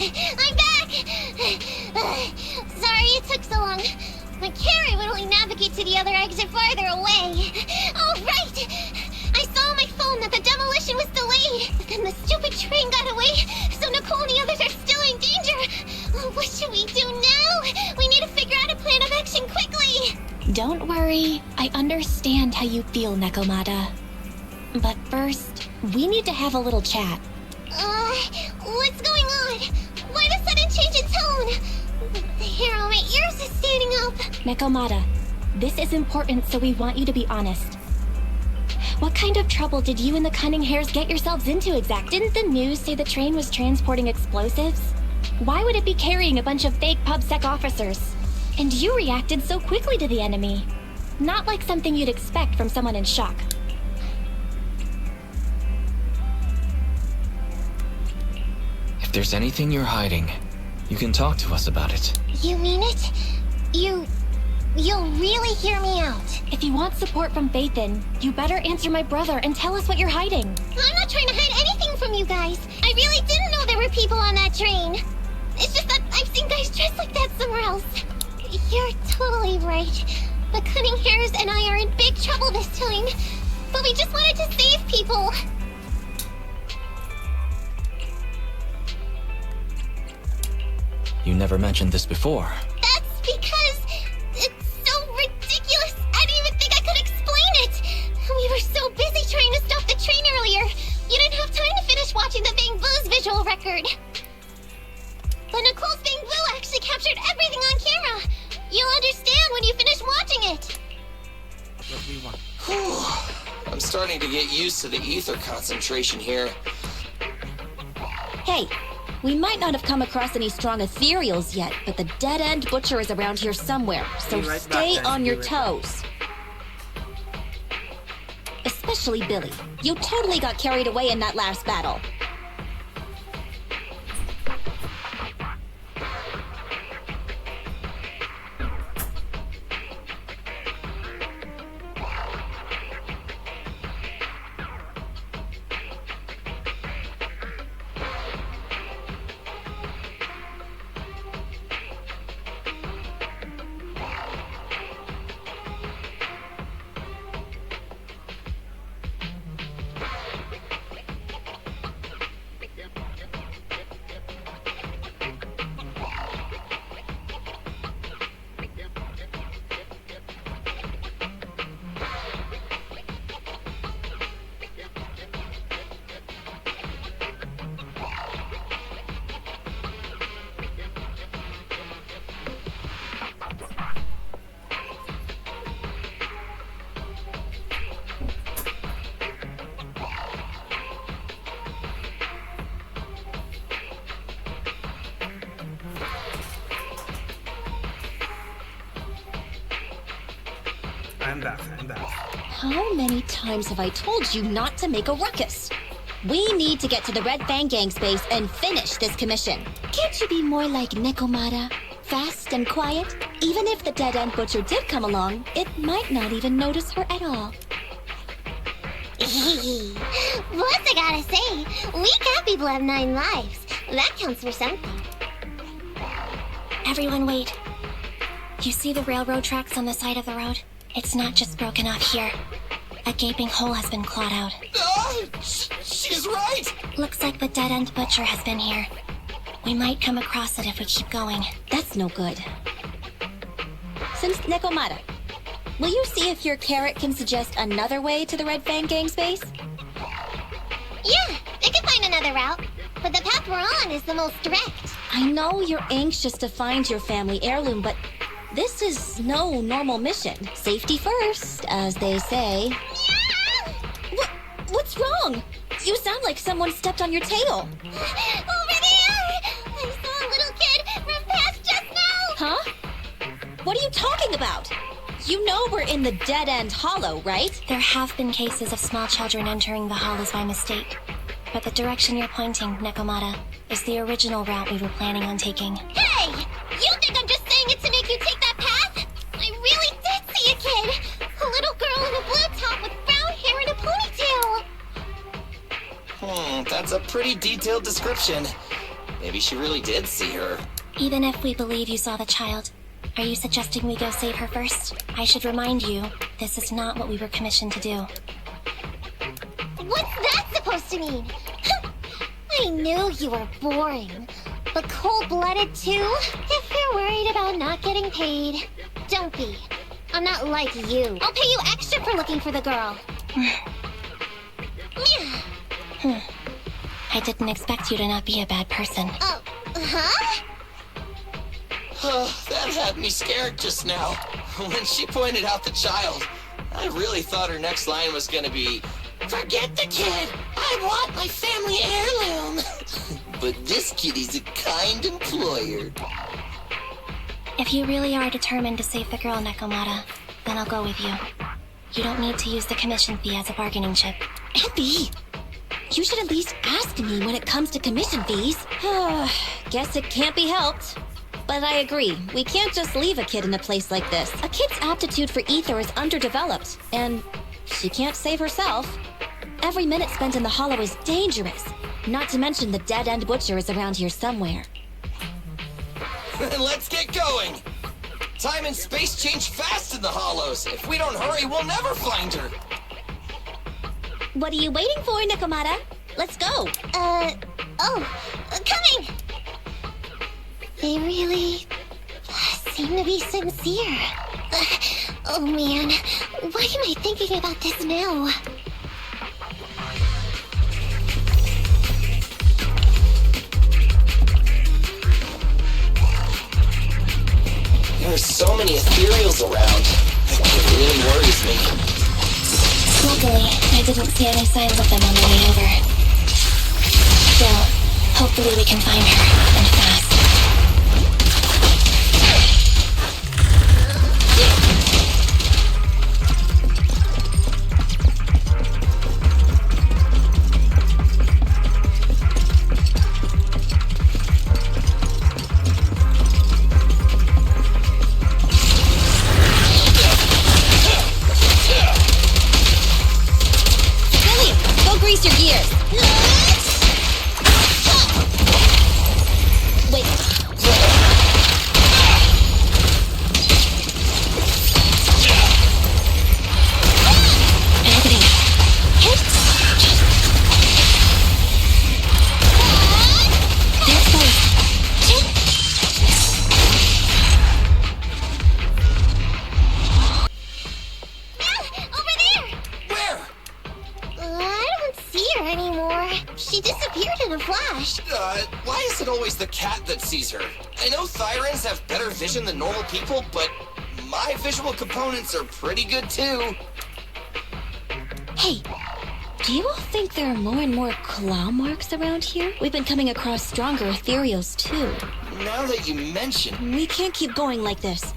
I'm back! Sorry it took so long. My carrot would only navigate to the other exit farther away. Oh, right! I saw on my phone that the demolition was delayed. But then the stupid train got away, so Nicole and the others are still in danger. Oh, what should we do now? We need to figure out a plan of action quickly! Don't worry. I understand how you feel, Nekomata. But first, we need to have a little chat. What's going on? Why the sudden change in tone? The hair on my ears is standing up. Nekomata, this is important, so we want you to be honest. What kind of trouble did you and the Cunning Hares get yourselves into exactly? Didn't the news say the train was transporting explosives? Why would it be carrying a bunch of fake PubSec officers? And you reacted so quickly to the enemy. Not like something you'd expect from someone in shock. If there's anything you're hiding, you can talk to us about it. You mean it? You'll really hear me out. If you want support from Faithin, you better answer my brother and tell us what you're hiding. I'm not trying to hide anything from you guys. I really didn't know there were people on that train. It's just that I've seen guys dressed like that somewhere else. You're totally right. The Cunning Hares and I are in big trouble this time. But we just wanted to save people. You never mentioned this before. That's because it's so ridiculous. I didn't even think I could explain it. We were so busy trying to stop the train earlier. You didn't have time to finish watching the Bang Boo's visual record. But Nicole's Bang Boo actually captured everything on camera. You'll understand when you finish watching it. I'm starting to get used to the ether concentration here. Hey, we might not have come across any strong ethereals yet, but the dead-end butcher is around here somewhere, so stay on your toes. Especially Billy. You totally got carried away in that last battle. I'm back. How many times have I told you not to make a ruckus? We need to get to the Red Fang Gang's base and finish this commission. Can't you be more like Nekomata? Fast and quiet? Even if the dead-end butcher did come along, it might not even notice her at all. Plus, I gotta say, we cat people have 9 lives. That counts for something. Everyone wait. You see the railroad tracks on the side of the road? It's not just broken off here. A gaping hole has been clawed out. She's right! Looks like the dead-end butcher has been here. We might come across it if we keep going. That's no good. Since Nekomata, will you see if your carrot can suggest another way to the Red Fang Gang's base? Yeah, they could find another route. But the path we're on is the most direct. I know you're anxious to find your family heirloom, but this is no normal mission. Safety first, as they say. Yeah! What's wrong? You sound like someone stepped on your tail. Over there! I saw a little kid run past just now! Huh? What are you talking about? You know we're in the dead-end hollow, right? There have been cases of small children entering the hollows by mistake. But the direction you're pointing, Nekomata, is the original route we were planning on taking. Hey! You think I'm just saying it to make you take that path? I really did see a kid! A little girl in a blue top with brown hair and a ponytail! That's a pretty detailed description. Maybe she really did see her. Even if we believe you saw the child, are you suggesting we go save her first? I should remind you, this is not what we were commissioned to do. What's that supposed to mean? I knew you were boring. But cold-blooded too? If you're worried about not getting paid, don't be. I'm not like you. I'll pay you extra for looking for the girl. I didn't expect you to not be a bad person. Oh, huh? That had me scared just now. When she pointed out the child, I really thought her next line was gonna be, "Forget the kid! I want my family heirloom!" But this kitty's a kind employer. If you really are determined to save the girl, Nekomata, then I'll go with you. You don't need to use the commission fee as a bargaining chip. Abby, you should at least ask me when it comes to commission fees. Guess it can't be helped. But I agree, we can't just leave a kid in a place like this. A kid's aptitude for ether is underdeveloped, and she can't save herself. Every minute spent in the hollow is dangerous. Not to mention the dead-end butcher is around here somewhere. Let's get going! Time and space change fast in the hollows. If we don't hurry, we'll never find her. What are you waiting for, Nekomata? Let's go. Coming! They really seem to be sincere. Oh man, why am I thinking about this now? There are so many ethereals around. It really worries me. Luckily, I didn't see any signs of them on the way over. Still, hopefully we can find her, and fast. Grease your gears. Wait. Anthony. There's both. Over there! Where? I don't see her anymore. She disappeared in a flash. Why is it always the cat that sees her? I know Thyrans have better vision than normal people, but my visual components are pretty good too. Hey, do you all think there are more and more claw marks around here? We've been coming across stronger ethereals too. Now that you mention, We can't keep going like this.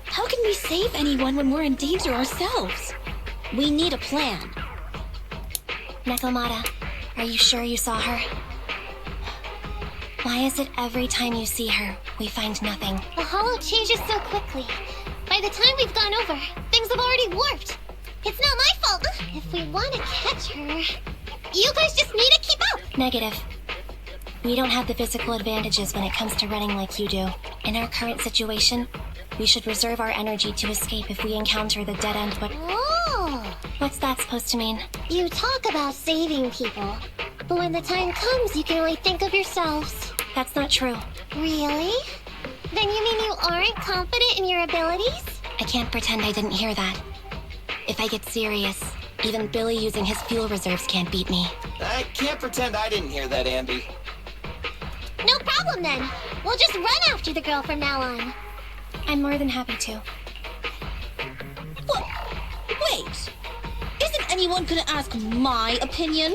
How can we save anyone when we're in danger ourselves? We need a plan. Nekomata, are you sure you saw her? Why is it every time you see her, we find nothing? The hollow changes so quickly. By the time we've gone over, things have already warped. It's not my fault. If we want to catch her, you guys just need to keep up. Negative. We don't have the physical advantages when it comes to running like you do. In our current situation, we should reserve our energy to escape if we encounter the dead end, but Oh, what's that supposed to mean? you talk about saving people, but when the time comes, you can only think of yourselves. That's not true. Really? Then you mean you aren't confident in your abilities? I can't pretend I didn't hear that. If I get serious, even Billy using his fuel reserves can't beat me. I can't pretend I didn't hear that, Ambi. No problem then. We'll just run after the girl from now on. I'm more than happy to. What? Wait! Isn't anyone gonna ask my opinion?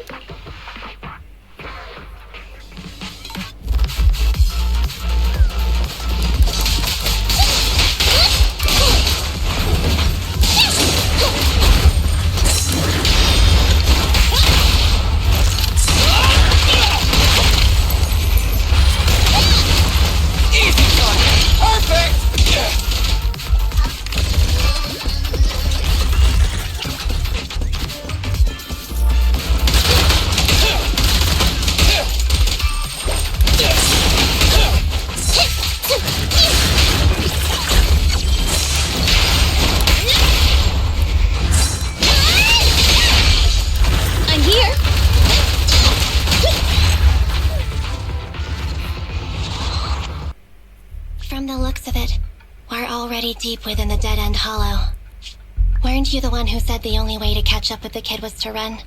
From the looks of it, we're already deep within the dead-end hollow. Weren't you the one who said the only way to catch up with the kid was to run?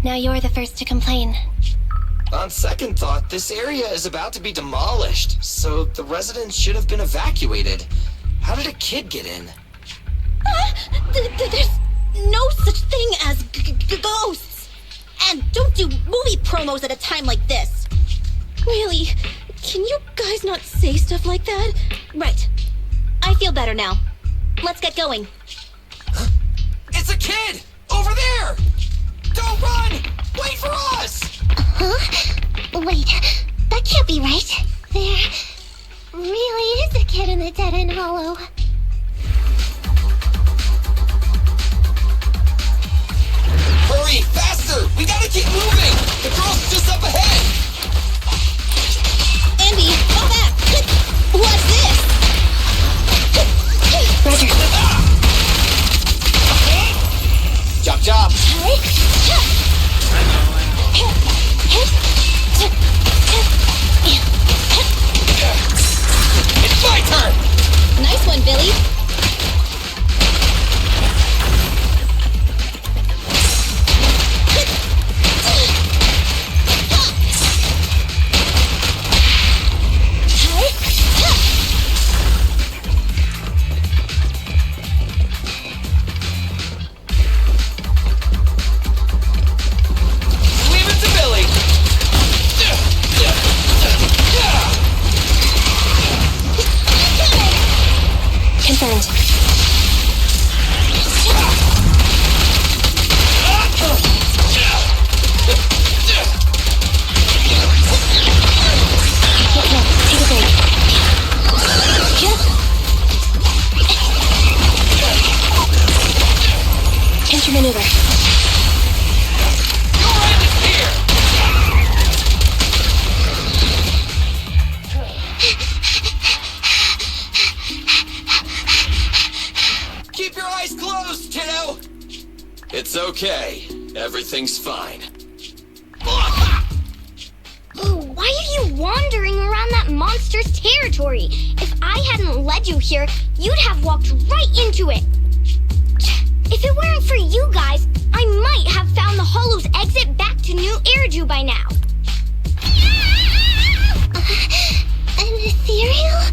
Now you're the first to complain. On second thought, this area is about to be demolished, so the residents should have been evacuated. How did a kid get in? There's no such thing as ghosts! And don't do movie promos at a time like this. Really? Can you guys not say stuff like that? Right. I feel better now. Let's get going. It's a kid! Over there! Don't run! Wait for us! Huh? Wait, that can't be right. There really is a kid in the dead-end hollow. Hurry, faster! We gotta keep moving! The girl's just up ahead! Andy, fall back! What's this? Roger. Chop chop! It's my turn! Nice one, Billy. Leave it to Billy! Confirmed. Okay, take a break. Intermaneuver. Your end is here! Keep your eyes closed, kiddo! It's okay. Everything's fine. Why are you wandering around that monster's territory? If I hadn't led you here, you'd have walked right into it. If it weren't for you guys, I might have found the hollow's exit back to New Eridu by now. An ethereal?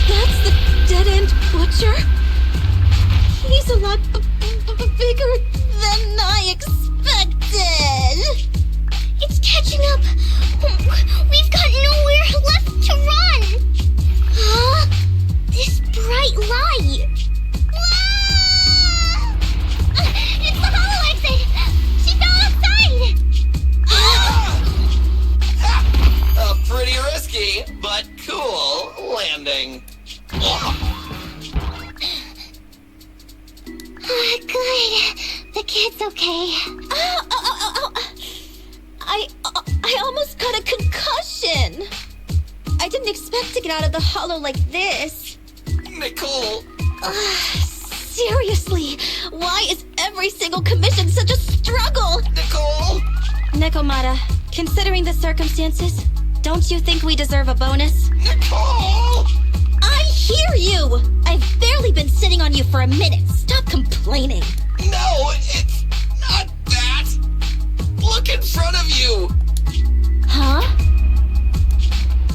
That's the dead-end butcher? He's a lot bigger than I expected. It's catching up. We've got nowhere left to run. Huh? This bright light. Ah! It's the hollow exit. She fell outside. Pretty risky, but cool landing. Good. The kid's okay. Ow. I almost got a concussion. I didn't expect to get out of the hollow like this. Nicole, Seriously, why is every single commission such a struggle? Nicole! Nekomata, considering the circumstances, don't you think we deserve a bonus? Nicole! I hear you! I've barely been sitting on you for a minute. Stop complaining. No, it's not that. Look in front of you. Huh?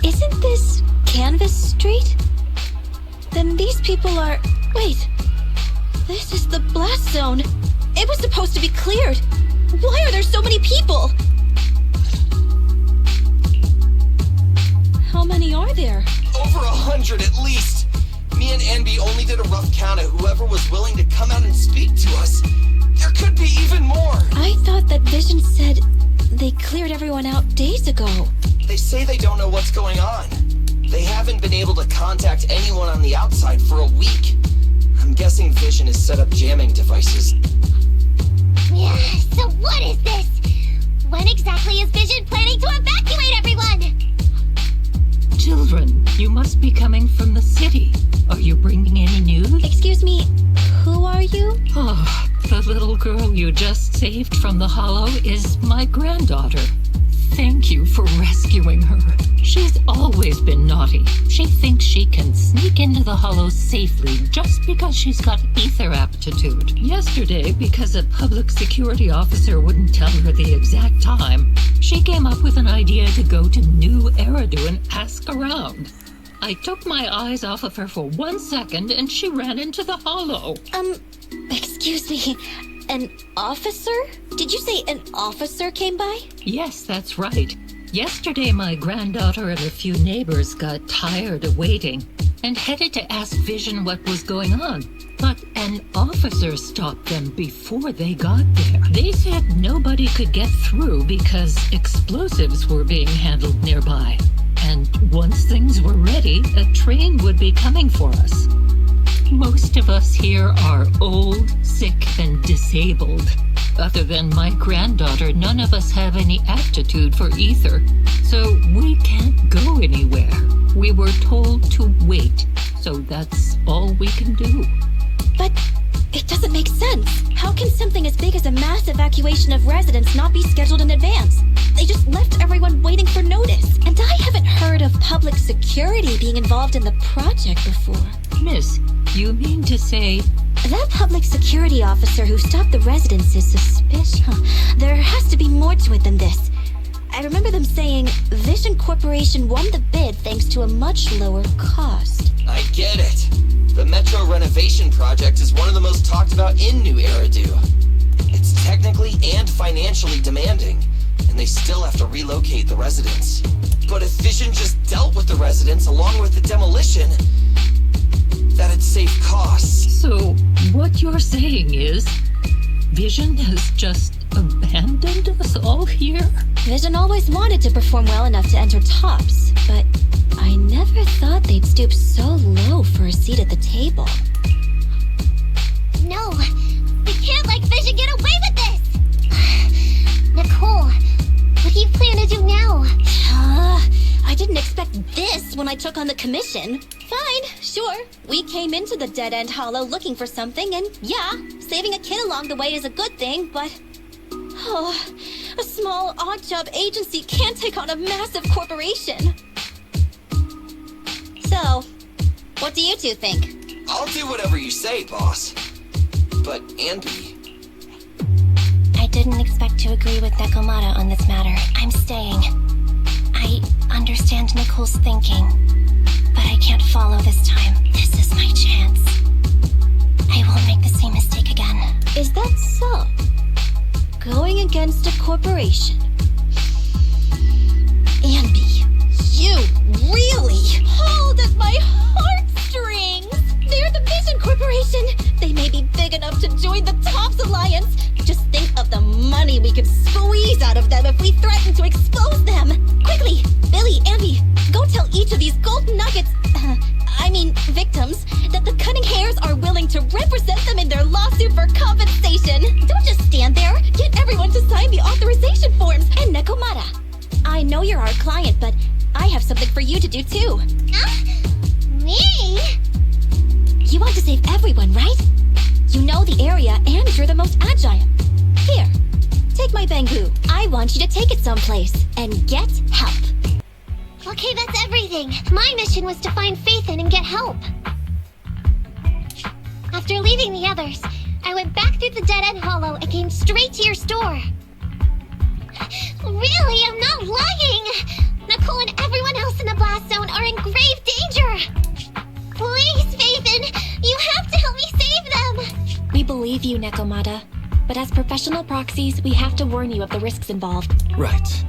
Isn't this Canvas Street? Then these people are... Wait. This is the blast zone. It was supposed to be cleared. Why are there so many people? How many are there? Over 100 at least. Me and Anby only did a rough count of whoever was willing to come out and speak to us. There could be even more. I thought that Vision said they cleared everyone out days ago. They say they don't know what's going on. They haven't been able to contact anyone on the outside for a week. I'm guessing Vision has set up jamming devices. Yeah, so what is this? When exactly is Vision planning to evacuate everyone? Children, you must be coming from the city. Are you bringing any news? Excuse me, who are you? Oh, the little girl you just saved from the hollow is my granddaughter. Thank you for rescuing her. She's always been naughty. She thinks she can sneak into the hollow safely just because she's got ether aptitude. Yesterday, because a public security officer wouldn't tell her the exact time, she came up with an idea to go to New Eridu and ask around. I took my eyes off of her for 1 second and she ran into the hollow. Excuse me. An officer? Did you say an officer came by? Yes, that's right. Yesterday, my granddaughter and a few neighbors got tired of waiting and headed to ask Vision what was going on. But an officer stopped them before they got there. They said nobody could get through because explosives were being handled nearby. And once things were ready, a train would be coming for us. Most of us here are old, sick, and disabled. Other than my granddaughter, none of us have any aptitude for ether, so we can't go anywhere. We were told to wait, so that's all we can do. But it doesn't make sense. How can something as big as a mass evacuation of residents not be scheduled in advance? They just left everyone waiting for notice. And I haven't heard of public security being involved in the project before. Miss, you mean to say... That public security officer who stopped the residents is suspicious. There has to be more to it than this. I remember them saying Vision Corporation won the bid thanks to a much lower cost. I get it. The Metro renovation project is one of the most talked about in New Eridu. It's technically and financially demanding, and they still have to relocate the residents. But if Vision just dealt with the residents along with the demolition, that'd save costs. So, what you're saying is, Vision has just abandoned us all here? Vision always wanted to perform well enough to enter tops, but I never thought they'd stoop so low for a seat at the table. No, we can't let Vision get away with this! Nicole, what do you plan to do now? I didn't expect this when I took on the commission. Fine, sure. We came into the dead-end hollow looking for something, and yeah, saving a kid along the way is a good thing, but... a small odd-job agency can't take on a massive corporation. So, what do you two think? I'll do whatever you say, boss. But, Anby... I didn't expect to agree with Nekomata on this matter. I'm staying. I understand Nicole's thinking, but I can't follow this time. This is my chance. I won't make the same mistake again. Is that so? Going against a corporation? Anby, you really pulled at my heartstrings! They're the Vision Corporation! They may be big enough to join the TOPS Alliance! Just think of the money we could squeeze out of them if we threaten to expose them! Quickly, Billy, Anby, go tell each of these gold nuggets, victims, that the Cunning Hairs are willing to represent them in their lawsuit for compensation. Don't just stand there. Get everyone to sign the authorization forms. And Nekomata, I know you're our client, but I have something for you to do too. Me? You want to save everyone, right? You know the area and you're the most agile. Here, take my bamboo. I want you to take it someplace and get help. Okay, that's everything. My mission was to find Faithin and get help. After leaving the others, I went back through the dead-end hollow and came straight to your store. Really, I'm not lying! Nicole and everyone else in the blast zone are in grave danger! Please, Faithin, you have to help me save them! We believe you, Nekomata. But as professional proxies, we have to warn you of the risks involved. Right.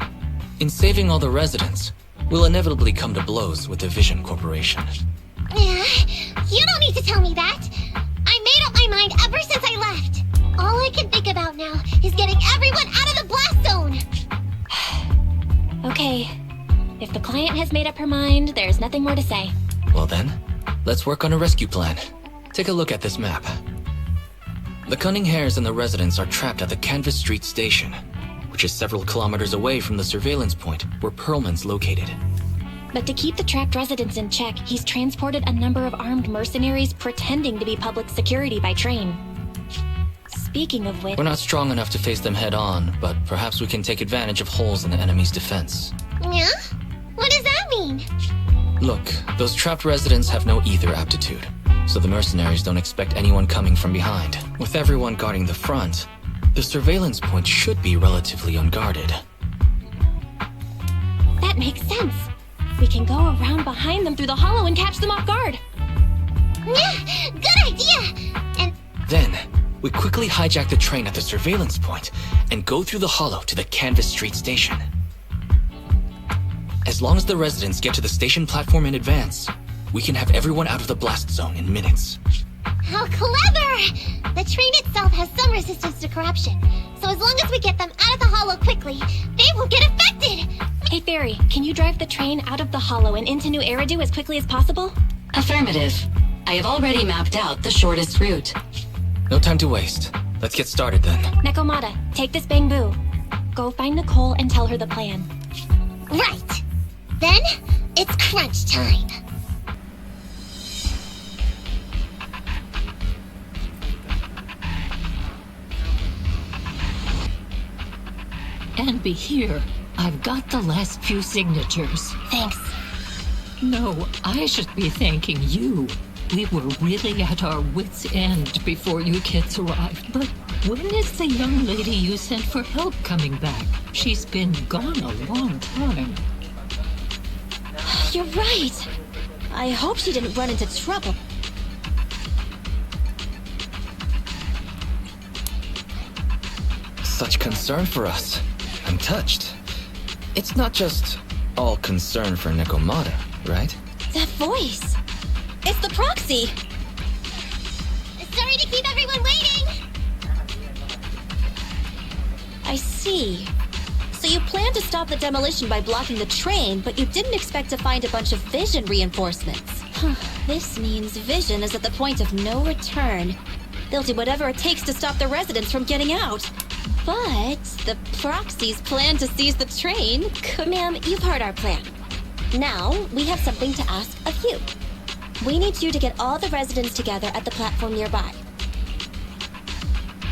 In saving all the residents, we'll inevitably come to blows with the Vision Corporation. Yeah, you don't need to tell me that. I made up my mind ever since I left. All I can think about now is getting everyone out of the blast zone. Okay. If the client has made up her mind, there's nothing more to say. Well then, let's work on a rescue plan. Take a look at this map. The Cunning Hairs and the residents are trapped at the Canvas Street station, which is several kilometers away from the surveillance point where Perlman's located. But to keep the trapped residents in check, he's transported a number of armed mercenaries pretending to be public security by train. Speaking of which... We're not strong enough to face them head on, but perhaps we can take advantage of holes in the enemy's defense. Yeah? What does that Look, those trapped residents have no ether aptitude, so the mercenaries don't expect anyone coming from behind. With everyone guarding the front, the surveillance point should be relatively unguarded. That makes sense. We can go around behind them through the hollow and catch them off guard. Yeah, good idea! And Then, we quickly hijack the train at the surveillance point and go through the hollow to the Canvas Street station. As long as the residents get to the station platform in advance, we can have everyone out of the blast zone in minutes. how clever! The train itself has some resistance to corruption, so as long as we get them out of the hollow quickly, they won't get affected! Hey, Fairy, can you drive the train out of the hollow and into New Eridu as quickly as possible? Affirmative. I have already mapped out the shortest route. No time to waste. Let's get started then. Nekomata, take this bamboo. Go find Nicole and tell her the plan. Right! Then, it's crunch time! And be here. I've got the last few signatures. Thanks. No, I should be thanking you. We were really at our wits' end before you kids arrived. But when is the young lady you sent for help coming back? She's been gone a long time. You're right. I hope she didn't run into trouble. Such concern for us. I'm touched. It's not just all concern for Nekomata, right? That voice. It's the proxy. Sorry to keep everyone waiting! I see. So you planned to stop the demolition by blocking the train, but you didn't expect to find a bunch of vision reinforcements. This means vision is at the point of no return. They'll do whatever it takes to stop the residents from getting out. But the proxy's plan to seize the train could... Ma'am, you've heard our plan. Now, we have something to ask of you. We need you to get all the residents together at the platform nearby.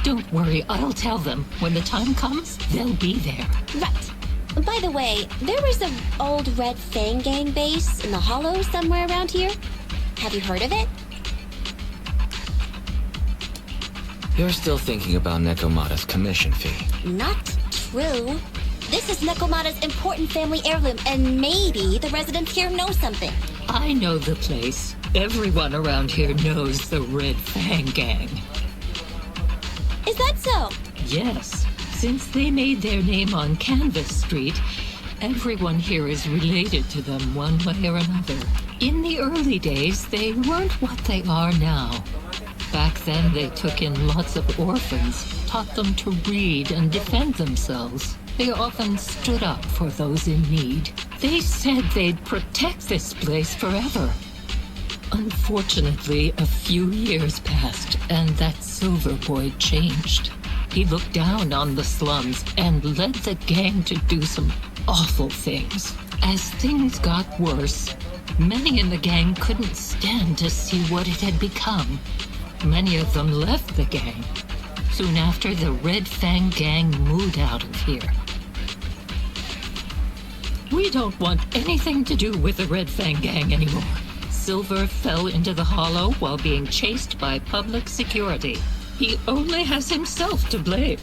Don't worry, I'll tell them. When the time comes, they'll be there. Right. By the way, there was an old Red Fang Gang base in the hollow somewhere around here. Have you heard of it? You're still thinking about Nekomata's commission fee. Not true. This is Nekomata's important family heirloom, and maybe the residents here know something. I know the place. Everyone around here knows the Red Fang Gang. Is that so? Yes, since they made their name on Canvas Street, everyone here is related to them one way or another. In the early days, they weren't what they are now. Back then, they took in lots of orphans, taught them to read and defend themselves. They often stood up for those in need. They said they'd protect this place forever. Unfortunately, a few years passed, and that Silver Boy changed. He looked down on the slums and led the gang to do some awful things. As things got worse, many in the gang couldn't stand to see what it had become. Many of them left the gang. Soon after, the Red Fang Gang moved out of here. We don't want anything to do with the Red Fang Gang anymore. Silver fell into the hollow while being chased by public security. He only has himself to blame.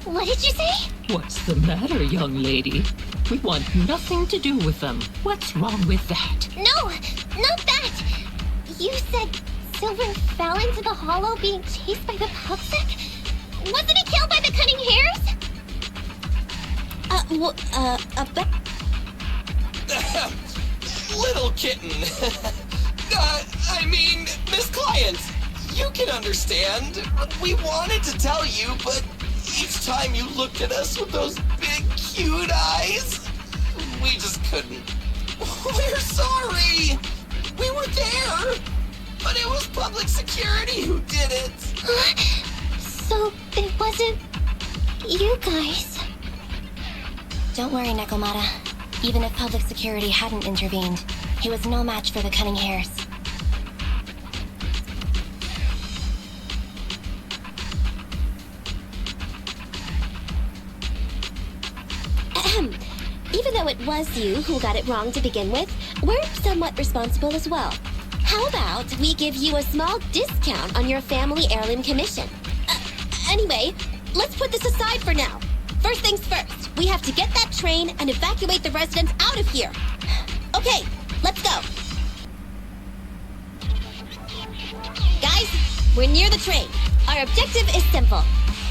What did you say? What's the matter, young lady? We want nothing to do with them. What's wrong with that? No, not that! You said Silver fell into the hollow being chased by the public? Wasn't he killed by the cunning hares? Little kitten. I mean, Miss Client, you can understand. We wanted to tell you, but each time you looked at us with those big, cute eyes, we just couldn't. We're sorry. We were there, but it was public security who did it. So it wasn't you guys. Don't worry, Nekomata. Even if public security hadn't intervened, he was no match for the cunning hares. Even though it was you who got it wrong to begin with, we're somewhat responsible as well. How about we give you a small discount on your family heirloom commission? Anyway, let's put this aside for now. First things first, we have to get that train and evacuate the residents out of here. Okay, let's go. Guys, we're near the train. Our objective is simple.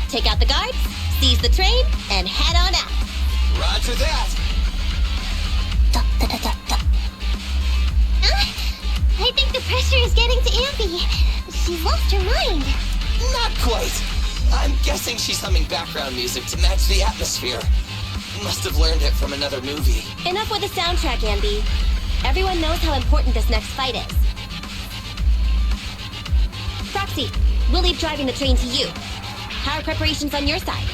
Take out the guards, seize the train, and head on out. Roger that. I think the pressure is getting to Ampy. She's lost her mind. Not quite. I'm guessing she's humming background music to match the atmosphere. Must have learned it from another movie. Enough with the soundtrack, Ambi. Everyone knows how important this next fight is. Proxy, we'll leave driving the train to you. How are preparations on your side?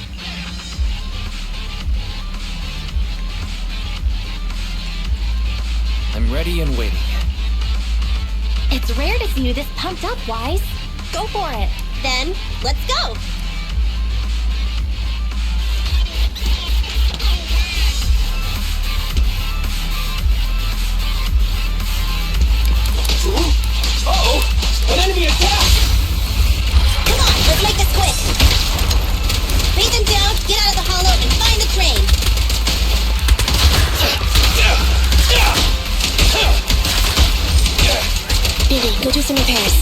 I'm ready and waiting. It's rare to see you this pumped up, Wise. Go for it. Then, let's go! Uh-oh! An enemy attack! Come on, let's make this quick! Beat them down, get out of the hollow, and find the train! Billy, go do some repairs.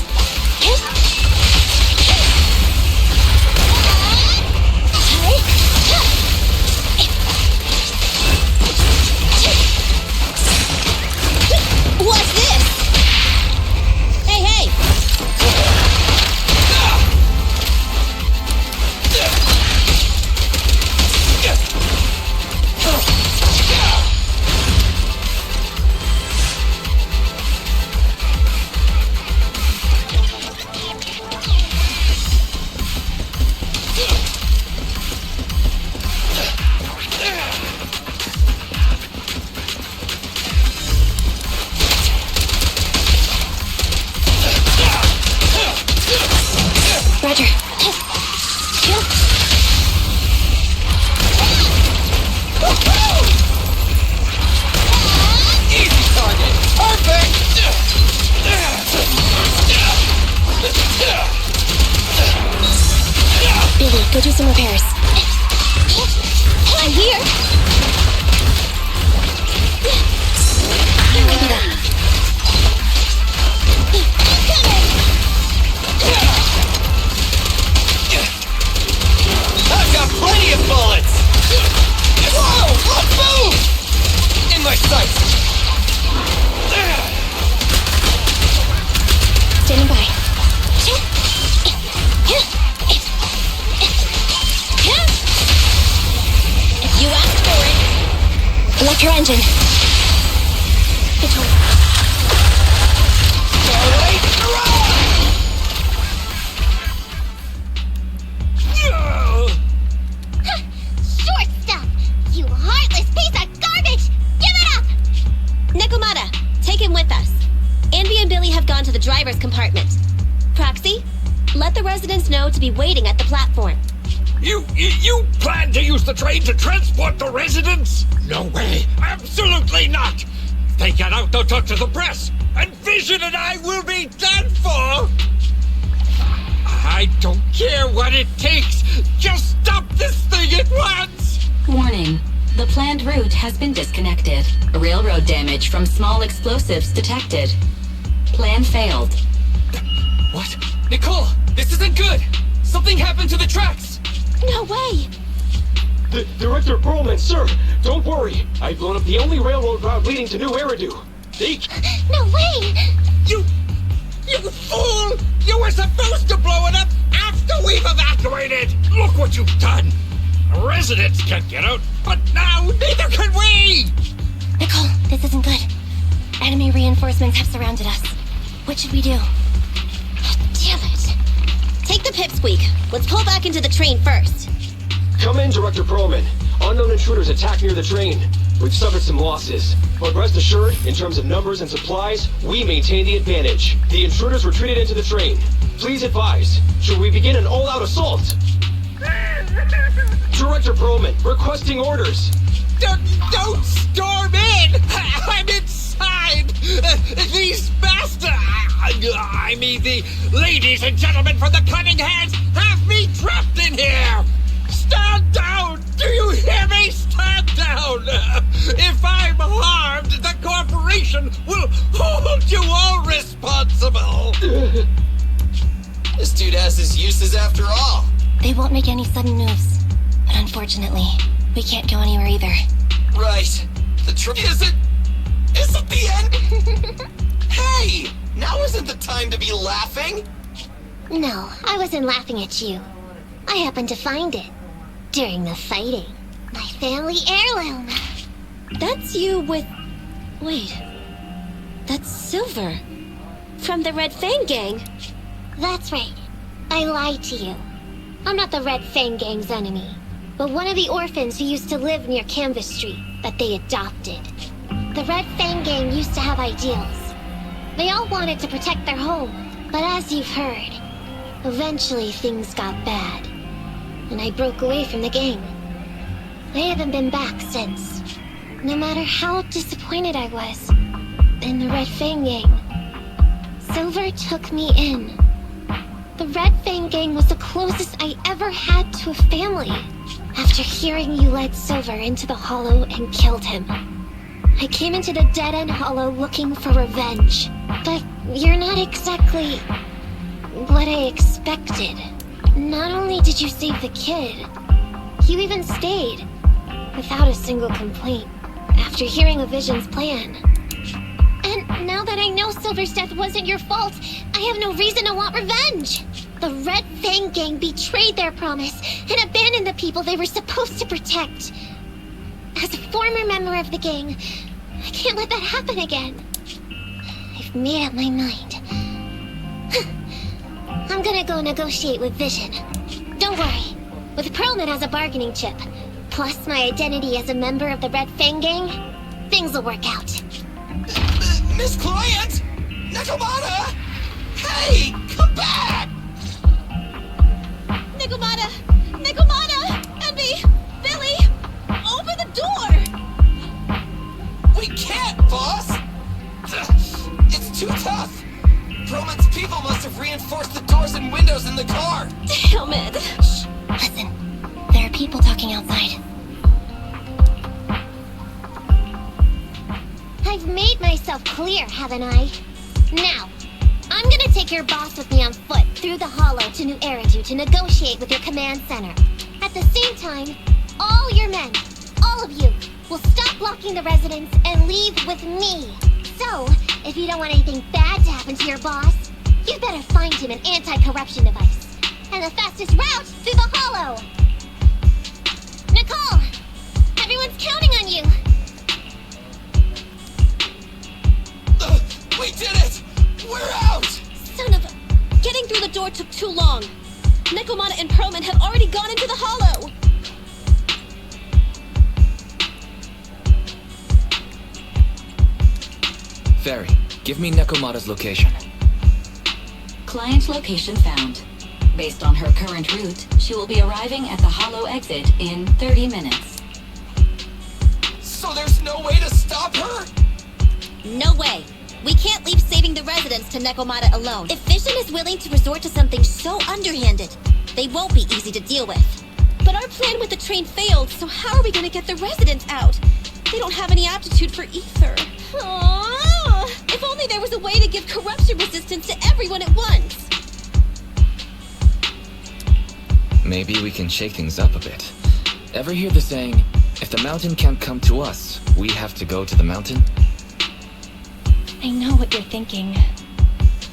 What's this? Hey, hey! Roger. Easy target! Perfect! Billy, go do some repairs. I'm here! Keep it up. I've got plenty of bullets! Whoa! Let's move! In my sights! Standing by. You asked for it! Electro engine. Which one? Short stuff! You heartless piece of garbage! Give it up! Nekomata, take him with us. Anby and Billy have gone to the driver's compartment. Proxy, let the residents know to be waiting at the platform. You plan to use the train to transport the residents? No way! Absolutely not! If they get out, they'll talk to the press, and Vision and I will be done for! I don't care what it takes! Just stop this thing at once! Warning. The planned route has been disconnected. Railroad damage from small explosives detected. Plan failed. What? Nicole, this isn't good! Something happened to the tracks! No way! Director Perlman, sir, don't worry. I've blown up the only railroad route leading to New Eridu. No way! You fool! You were supposed to blow it up after we've evacuated! Look what you've done! Residents can't get out, but now neither can we! Nicole, this isn't good. Enemy reinforcements have surrounded us. What should we do? Damn it! Take the pipsqueak. Let's pull back into the train first. Come in, Director Perlman. Unknown intruders attacked near the train. We've suffered some losses, but rest assured, in terms of numbers and supplies, we maintain the advantage. The intruders retreated into the train. Please advise, should we begin an all-out assault? Director Perlman, requesting orders. Don't storm in! I'm inside! These bastards! I mean, the ladies and gentlemen from the Cunning Hands have me trapped in here! Stand down! Do you hear me? Stand down! If I'm harmed, the corporation will hold you all responsible! This dude has his uses after all. They won't make any sudden moves. But unfortunately, we can't go anywhere either. Right. The trick isn't the end. Hey! Now isn't the time to be laughing. No, I wasn't laughing at you. I happened to find it. During the fighting. My family heirloom. That's you with... Wait. That's Silver. From the Red Fang Gang. That's right. I lied to you. I'm not the Red Fang Gang's enemy, but one of the orphans who used to live near Canvas Street that they adopted. The Red Fang Gang used to have ideals. They all wanted to protect their home, but as you've heard, eventually things got bad, and I broke away from the gang. I haven't been back since, no matter how disappointed I was in the Red Fang Gang. Silver took me in. The Red Fang Gang was the closest I ever had to a family. After hearing you led Silver into the Hollow and killed him, I came into the dead-end Hollow looking for revenge. But you're not exactly what I expected. Not only did you save the kid, you even stayed, without a single complaint, after hearing a Vision's plan. And now that I know Silver's death wasn't your fault, I have no reason to want revenge. The Red Fang Gang betrayed their promise and abandoned the people they were supposed to protect. As a former member of the gang, I can't let that happen again. I've made up my mind. I'm gonna go negotiate with Vision. Don't worry. With Perlman as a bargaining chip, plus my identity as a member of the Red Fang Gang, things will work out. Miss Client! Nekomata! Hey! Come back! Nekomata! Nekomata! Envy! Billy! Open the door! We can't, boss! It's too tough! Perlman's people must have reinforced the doors and windows in the car! Damn it! Shh! Listen. There are people talking outside. I've made myself clear, haven't I? Now, I'm gonna take your boss with me on foot through the Hollow to New Eridu to negotiate with your command center. At the same time, all your men, all of you, will stop blocking the residents and leave with me. So, if you don't want anything bad to happen to your boss, you better find him an anti-corruption device. And the fastest route through the Hollow. Nicole! Everyone's counting on you! We did it! We're out! Son of a... Getting through the door took too long. Nekomata and Perlman have already gone into the Hollow! Fairy, give me Nekomata's location. Client location found. Based on her current route, she will be arriving at the Hollow exit in 30 minutes. So there's no way to stop her? No way. We can't leave saving the residents to Nekomata alone. If Vision is willing to resort to something so underhanded, they won't be easy to deal with. But our plan with the train failed, so how are we gonna get the residents out? They don't have any aptitude for ether. Aww. If only there was a way to give corruption resistance to everyone at once. Maybe we can shake things up a bit. Ever hear the saying, if the mountain can't come to us, we have to go to the mountain? I know what you're thinking.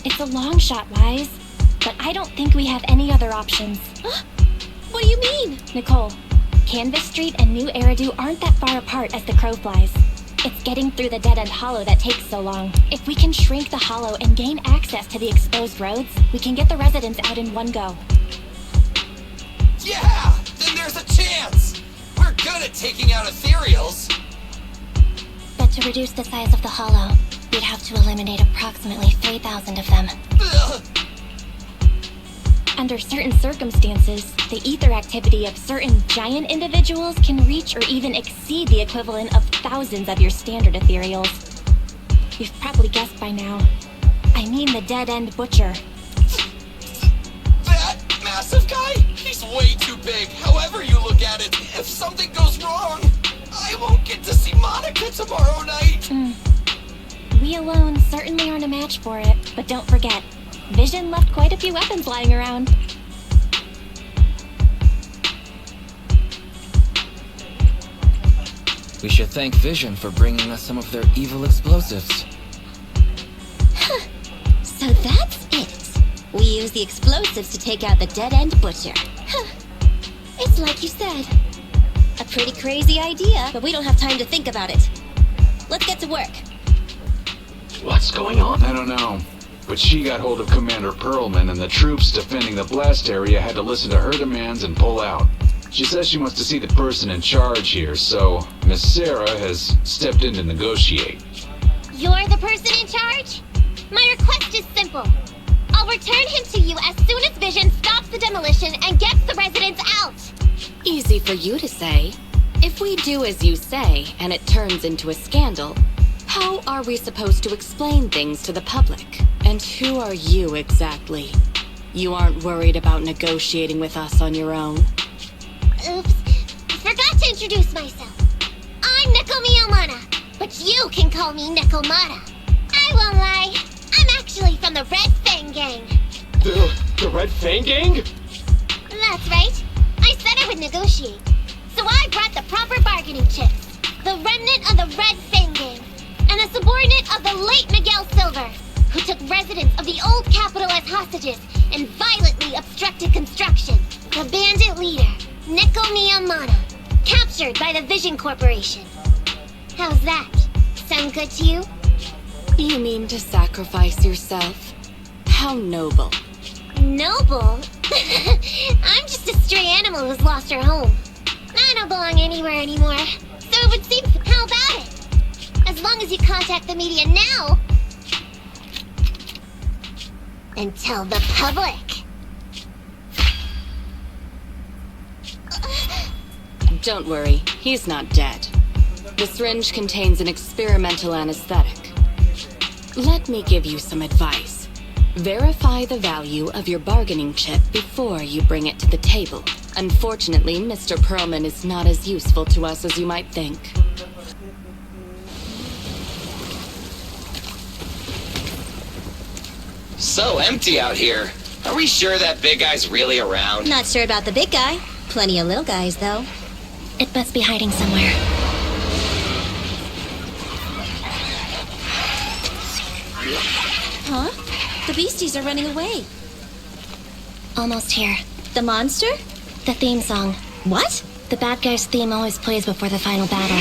It's a long shot, Wise, but I don't think we have any other options. What do you mean? Nicole, Canvas Street and New Eridu aren't that far apart as the crow flies. It's getting through the dead-end Hollow that takes so long. If we can shrink the Hollow and gain access to the exposed roads, we can get the residents out in one go. Yeah! Then there's a chance! We're good at taking out ethereals! But to reduce the size of the Hollow, we'd have to eliminate approximately 3,000 of them. Ugh. Under certain circumstances, the ether activity of certain giant individuals can reach or even exceed the equivalent of thousands of your standard ethereals. You've probably guessed by now. I mean the dead-end butcher. That massive guy? He's way too big, however you look at it. If something goes wrong, I won't get to see Monica tomorrow night. We alone certainly aren't a match for it, but don't forget, Vision left quite a few weapons lying around. We should thank Vision for bringing us some of their evil explosives. So that's it. We use the explosives to take out the dead-end butcher. It's like you said. A pretty crazy idea, but we don't have time to think about it. Let's get to work. What's going on? I don't know, but she got hold of Commander Perlman, and the troops defending the blast area had to listen to her demands and pull out. She says she wants to see the person in charge here, so Miss Sarah has stepped in to negotiate. You're the person in charge? My request is simple. I'll return him to you as soon as Vision stops the demolition and gets the residents out. Easy for you to say. If we do as you say, and it turns into a scandal, how are we supposed to explain things to the public? And who are you exactly? You aren't worried about negotiating with us on your own? Oops, forgot to introduce myself. I'm Neko Miyamata, but you can call me Nekomata. I won't lie, I'm actually from the Red Fang Gang. The Red Fang Gang? That's right. I said I would negotiate. So I brought the proper bargaining chips. The remnant of the Red Fang Gang, and a subordinate of the late Miguel Silver, who took residents of the old capital as hostages and violently obstructed construction. The bandit leader, Neko Miyamata, captured by the Vision Corporation. How's that? Sound good to you? You mean to sacrifice yourself? How noble. Noble? I'm just a stray animal who's lost her home. I don't belong anywhere anymore. So it would seem, how about it? As long as you contact the media now and tell the public. Don't worry, he's not dead. The syringe contains an experimental anesthetic. Let me give you some advice. Verify the value of your bargaining chip before you bring it to the table. Unfortunately, Mr. Perlman is not as useful to us as you might think. So empty out here. Are we sure that big guy's really around? Not sure about the big guy. Plenty of little guys, though. It must be hiding somewhere. Huh? The beasties are running away. Almost here. The monster? The theme song. What? The bad guy's theme always plays before the final battle.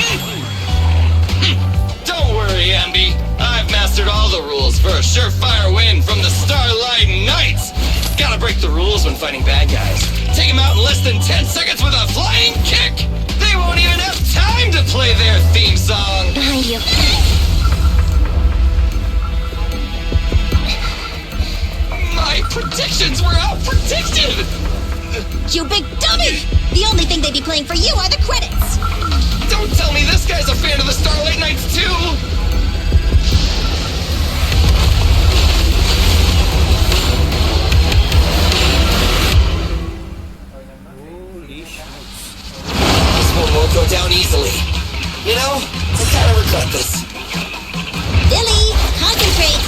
Don't worry, Ambi. I've mastered all the rules for a surefire win from the Starlight Knights. Gotta break the rules when fighting bad guys. Take them out in less than 10 seconds with a flying kick. They won't even have time to play their theme song. Behind you. My predictions were out-predicted! You big dummy! The only thing they'd be playing for you are the credits! Don't tell me this guy's a fan of the Starlight Knights too! This one won't go down easily. You know, I kind of regret this. Billy, concentrate!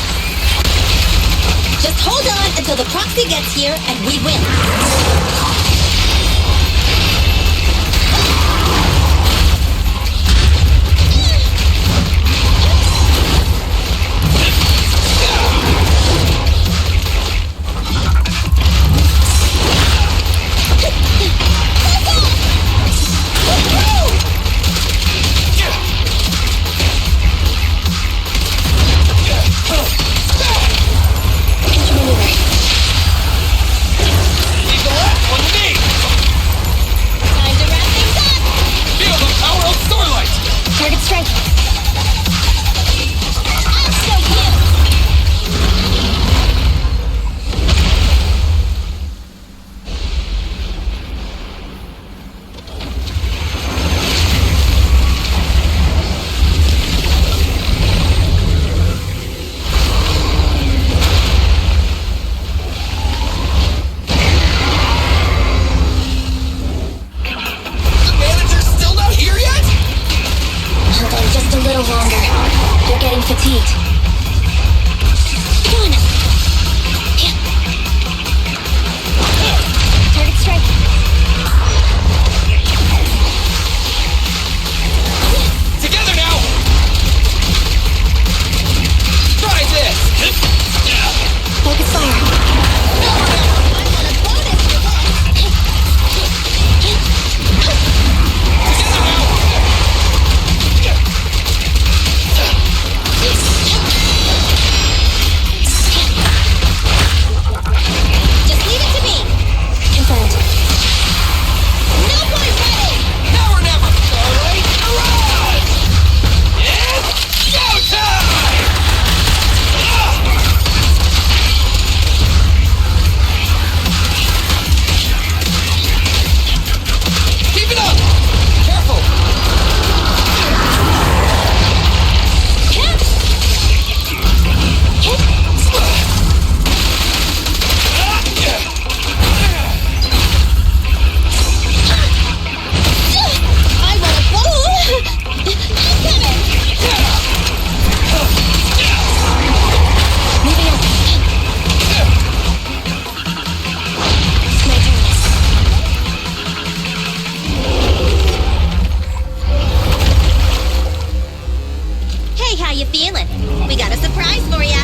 Just hold on until the proxy gets here and we win. little longer. You're getting fatigued. Come on. Target strike. Together now! Try this! Focus fire. Just leave it to me. Confirmed. No point running. Now or never! Alright, arrive! It's showtime! Keep it up! Careful! I want to blow. Moving up. My turn. Hey, how you feeling? We got a surprise for ya.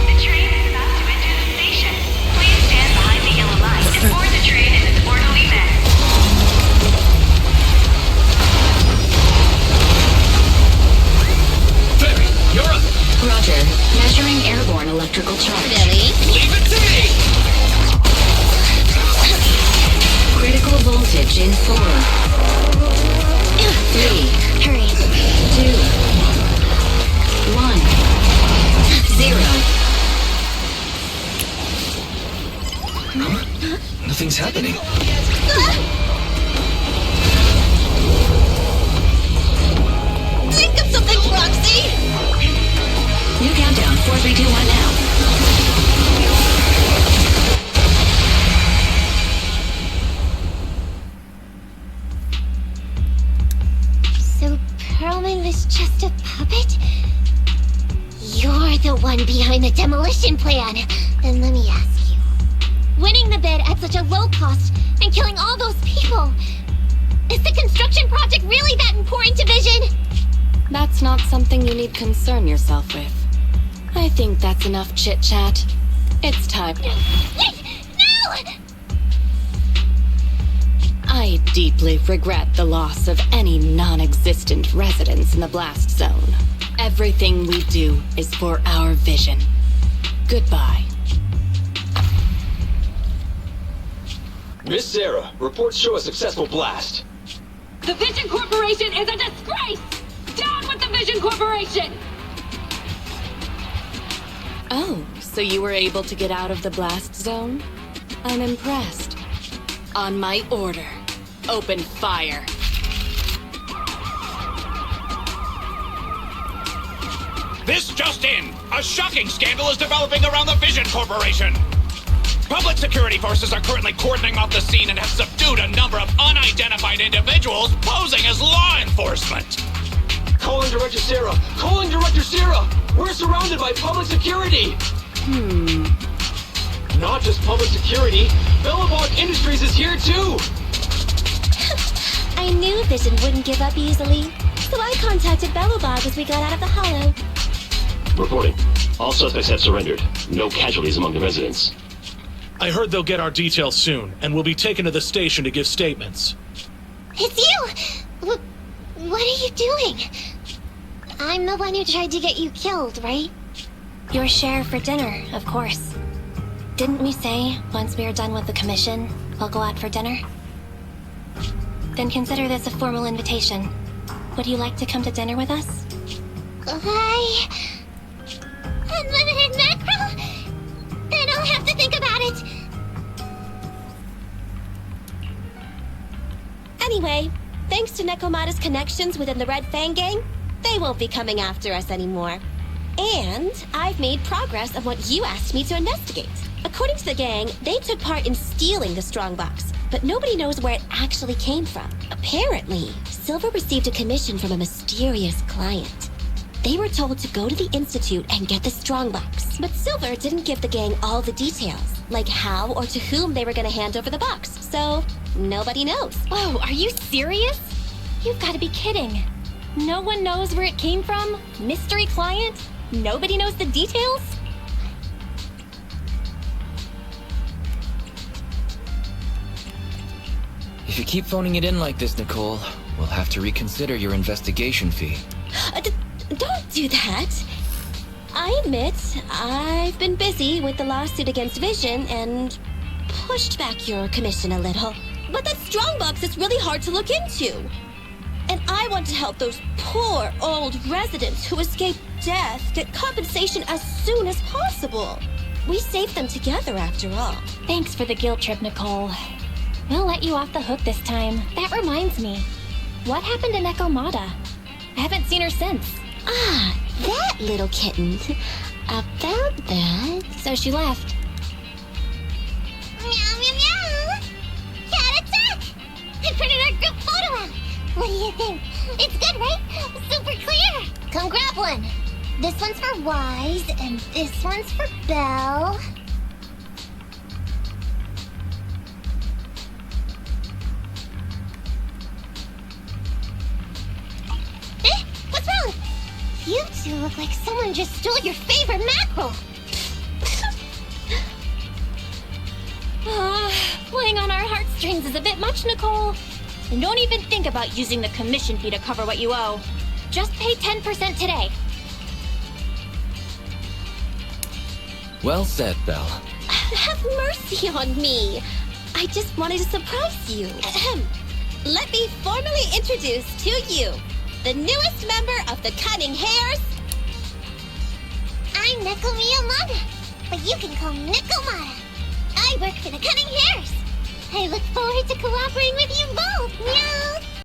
The train is about to enter the station. Please stand behind the yellow light and board the train in its orderly manner. Fairy, you're up! Roger. Measuring airborne electrical charge. Billy? Leave it to me! Critical voltage in 4, 3, Hurry. 2, 1, 0. Nothing's happening. Think of something, Roxy. New countdown. 4, 3, 2, 1 now. So Perlman was just a puppet? You're the one behind the demolition plan. Then let me ask you. Winning the bid at such a low cost and killing all those people. Is the construction project really that important to Vision? That's not something you need concern yourself with. I think that's enough chit-chat. It's time. Wait! No! I deeply regret the loss of any non-existent residents in the blast zone. Everything we do is for our vision. Goodbye. Miss Sarah, reports show a successful blast. The Vision Corporation is a disgrace! Down with the Vision Corporation! Oh, so you were able to get out of the blast zone? I'm impressed. On my order, open fire. This just in! A shocking scandal is developing around the Vision Corporation! Public security forces are currently cordoning off the scene and have subdued a number of unidentified individuals posing as law enforcement! Calling Director Sarah! Calling Director Sarah! We're surrounded by public security! Not just public security, Bellabog Industries is here too! I knew Vision wouldn't give up easily, so I contacted Bellabog as we got out of the hollow. Reporting. All suspects have surrendered. No casualties among the residents. I heard they'll get our details soon, and we'll be taken to the station to give statements. It's you! What are you doing? I'm the one who tried to get you killed, right? Your share for dinner, of course. Didn't we say, once we are done with the commission, we'll go out for dinner? Then consider this a formal invitation. Would you like to come to dinner with us? Unlimited macro? Then I'll have to think about it. Anyway, thanks to Nekomata's connections within the Red Fang Gang, they won't be coming after us anymore. And I've made progress on what you asked me to investigate. According to the gang, they took part in stealing the strongbox, but nobody knows where it actually came from. Apparently, Silver received a commission from a mysterious client. They were told to go to the Institute and get the strongbox, but Silver didn't give the gang all the details, like how or to whom they were gonna hand over the box, so nobody knows. Whoa, are you serious? You've got to be kidding. No one knows where it came from? Mystery client? Nobody knows the details? If you keep phoning it in like this, Nicole, we'll have to reconsider your investigation fee. Don't do that. I admit, I've been busy with the lawsuit against Vision and pushed back your commission a little. But that strongbox is really hard to look into. And I want to help those poor old residents who escaped death get compensation as soon as possible. We saved them together after all. Thanks for the guilt trip, Nicole. We'll let you off the hook this time. That reminds me. What happened to Nekomata? I haven't seen her since. Ah, that little kitten. About that... So she left. Meow, meow, meow! Cat attack! I printed our group photo out! What do you think? It's good, right? Super clear! Come grab one. This one's for Wise, and this one's for Belle. What's wrong? You two look like someone just stole your favorite mackerel. Playing on our heartstrings is a bit much, Nicole. And don't even think about using the commission fee to cover what you owe. Just pay 10% today. Well said, Belle. Have mercy on me. I just wanted to surprise you. Let me formally introduce to you the newest member of the Cunning Hares. I'm Neko Miyamada, but you can call me Nekomata. I work for the Cunning Hares. I look forward to cooperating with you both, meow!